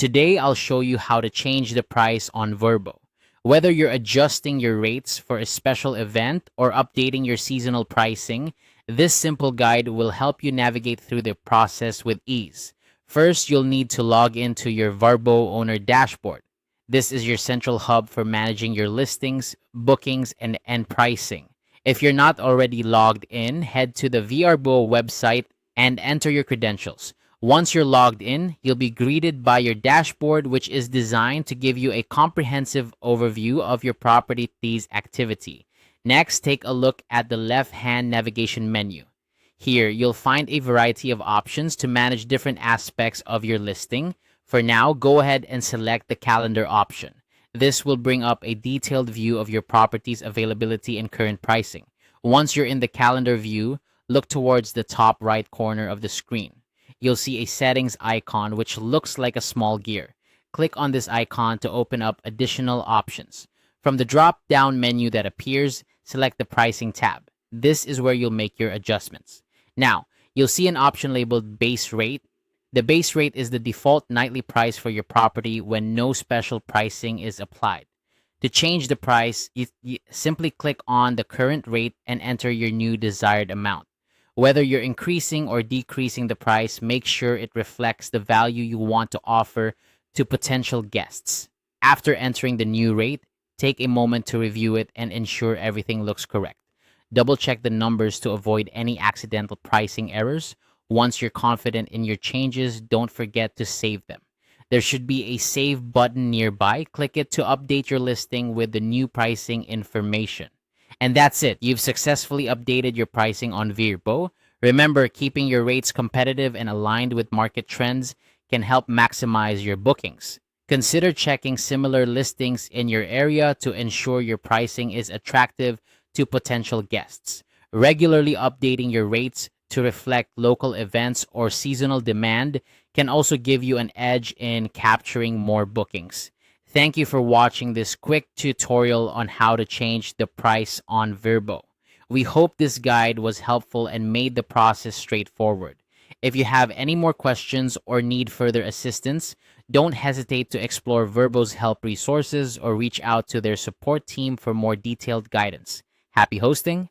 Today, I'll show you how to change the price on Vrbo. Whether you're adjusting your rates for a special event or updating your seasonal pricing, this simple guide will help you navigate through the process with ease. First, you'll need to log into your Vrbo owner dashboard. This is your central hub for managing your listings, bookings, and pricing. If you're not already logged in, head to the Vrbo website and enter your credentials. Once you're logged in, you'll be greeted by your dashboard, which is designed to give you a comprehensive overview of your property's activity. Next, take a look at the left-hand navigation menu. Here, you'll find a variety of options to manage different aspects of your listing. For now, go ahead and select the calendar option. This will bring up a detailed view of your property's availability and current pricing. Once you're in the calendar view, look towards the top right corner of the screen. You'll see a settings icon which looks like a small gear. Click on this icon to open up additional options. From the drop-down menu that appears, select the pricing tab. This is where you'll make your adjustments. Now, you'll see an option labeled base rate. The base rate is the default nightly price for your property when no special pricing is applied. To change the price, you simply click on the current rate and enter your new desired amount. Whether you're increasing or decreasing the price, make sure it reflects the value you want to offer to potential guests. After entering the new rate, take a moment to review it and ensure everything looks correct. Double check the numbers to avoid any accidental pricing errors. Once you're confident in your changes, don't forget to save them. There should be a save button nearby. Click it to update your listing with the new pricing information. And that's it. You've successfully updated your pricing on Vrbo. Remember, keeping your rates competitive and aligned with market trends can help maximize your bookings. Consider checking similar listings in your area to ensure your pricing is attractive to potential guests. Regularly updating your rates to reflect local events or seasonal demand can also give you an edge in capturing more bookings. Thank you for watching this quick tutorial on how to change the price on Vrbo. We hope this guide was helpful and made the process straightforward. If you have any more questions or need further assistance, don't hesitate to explore Vrbo's help resources or reach out to their support team for more detailed guidance. Happy hosting!